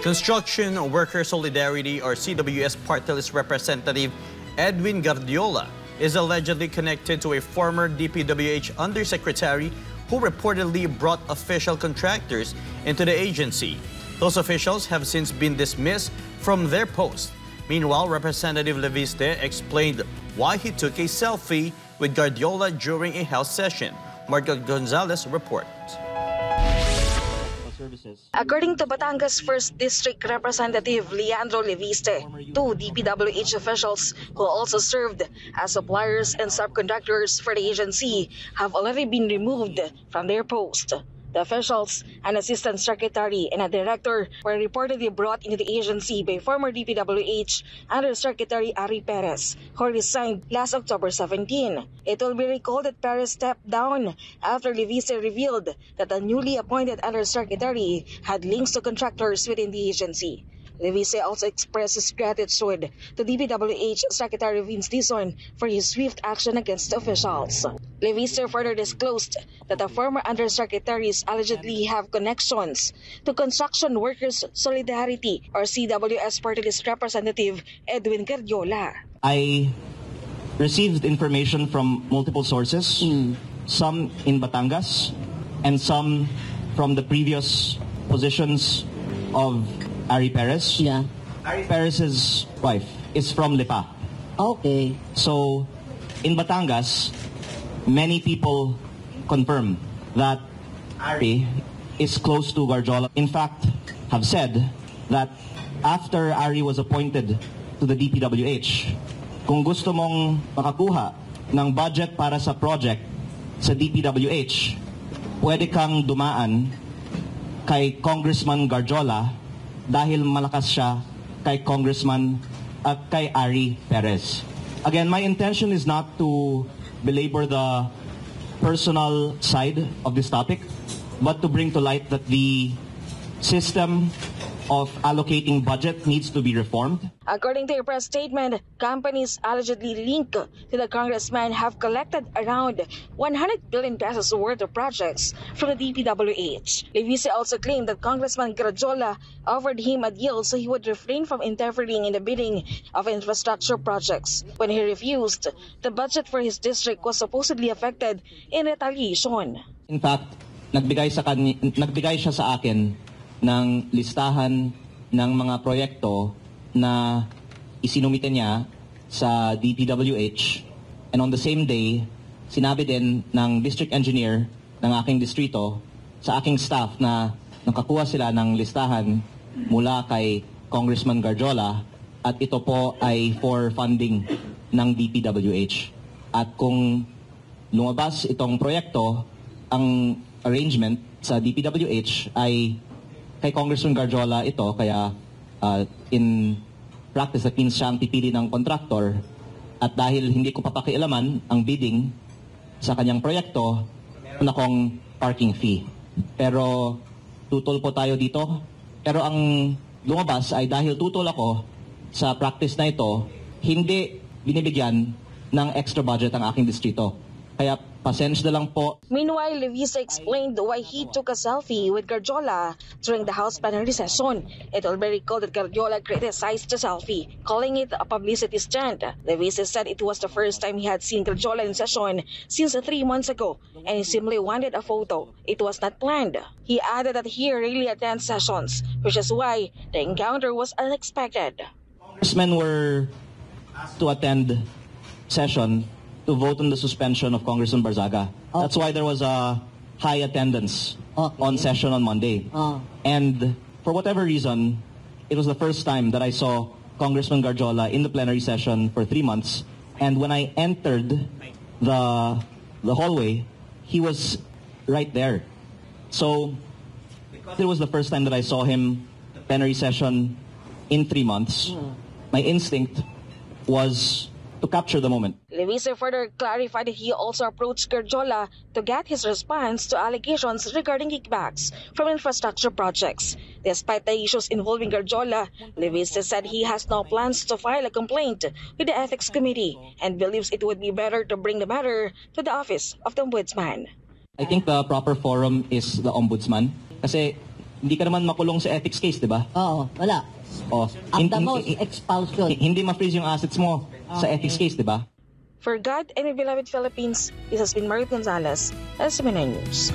Construction Worker Solidarity or CWS Party List Representative Edwin Guardiola is allegedly connected to a former DPWH undersecretary who reportedly brought official contractors into the agency. Those officials have since been dismissed from their post. Meanwhile, Representative Leviste explained why he took a selfie with Guardiola during a House session. Margot Gonzalez reports. According to Batangas 1st District Representative Leandro Leviste, two DPWH officials who also served as suppliers and subcontractors for the agency have already been removed from their post. The officials, an assistant secretary and a director, were reportedly brought into the agency by former DPWH Undersecretary Ari Perez, who resigned last October 17. It will be recalled that Perez stepped down after Leviste revealed that the newly appointed Undersecretary had links to contractors within the agency. Leviste also expressed his gratitude to DPWH Secretary Vince Dizon for his swift action against the officials. Leviste further disclosed that the former undersecretaries allegedly have connections to Construction Workers Solidarity or CWS Party List Representative Edwin Guardiola. I received information from multiple sources, some in Batangas and some from the previous positions of Ari Perez. Yeah. Ari Perez's wife is from Lipa. Okay. So, in Batangas, many people confirm that Ari is close to Guardiola. In fact, have said that after Ari was appointed to the DPWH, kung gusto mong makakuha ng budget para sa project sa DPWH, pwede kang dumaan kay Congressman Guardiola dahil malakas siya kay Congressman at kay Ari Perez. Again, my intention is not to belabor the personal side of this topic, but to bring to light that the system of allocating budget needs to be reformed. According to a press statement, companies allegedly linked to the congressman have collected around 100 billion pesos worth of projects from the DPWH. Leviste also claimed that Congressman Guardiola offered him a deal so he would refrain from interfering in the bidding of infrastructure projects. When he refused, the budget for his district was supposedly affected in retaliation. In fact, nagbigay siya sa akin ng listahan ng mga proyekto na isinumite niya sa DPWH, and on the same day, sinabi din ng district engineer ng aking distrito sa aking staff na nakakuha sila ng listahan mula kay Congressman Guardiola at ito po ay for funding ng DPWH. At kung lumabas itong proyekto, ang arrangement sa DPWH ay kay Congressman Guardiola ito, kaya in practice that means siya ang pipili ng contractor, at dahil hindi ko papakialaman ang bidding sa kanyang proyekto, meron akong parking fee. Pero tutol po tayo dito. Pero ang lumabas ay dahil tutol ako sa practice na ito, hindi binibigyan ng extra budget ang aking distrito. Kaya pasensya na lang po. Meanwhile, Leviste explained why he took a selfie with Guardiola during the House plenary session. It will be recalled that Guardiola criticized the selfie, calling it a publicity stunt. Leviste said it was the first time he had seen Guardiola in session since 3 months ago, and he simply wanted a photo. It was not planned. He added that he rarely attends sessions, which is why the encounter was unexpected. Congressmen were asked to attend session to vote on the suspension of Congressman Barzaga. Okay. That's why there was a high attendance on session on Monday. And for whatever reason, it was the first time that I saw Congressman Guardiola in the plenary session for 3 months. And when I entered the hallway, he was right there. So it was the first time that I saw him plenary session in 3 months. My instinct was to capture the moment. Leviste further clarified that he also approached Guardiola to get his response to allegations regarding kickbacks from infrastructure projects. Despite the issues involving Guardiola, Leviste said he has no plans to file a complaint with the Ethics Committee and believes it would be better to bring the matter to the Office of the Ombudsman. I think the proper forum is the Ombudsman kasi hindi ka naman makulong sa ethics case, di ba? Oo, wala. Oh, At the most, expulsion. hindi ma-freeze yung assets mo sa ethics case, di ba? For God and the Beloved Philippines, this has been Marit Gonzalez, SMNI News.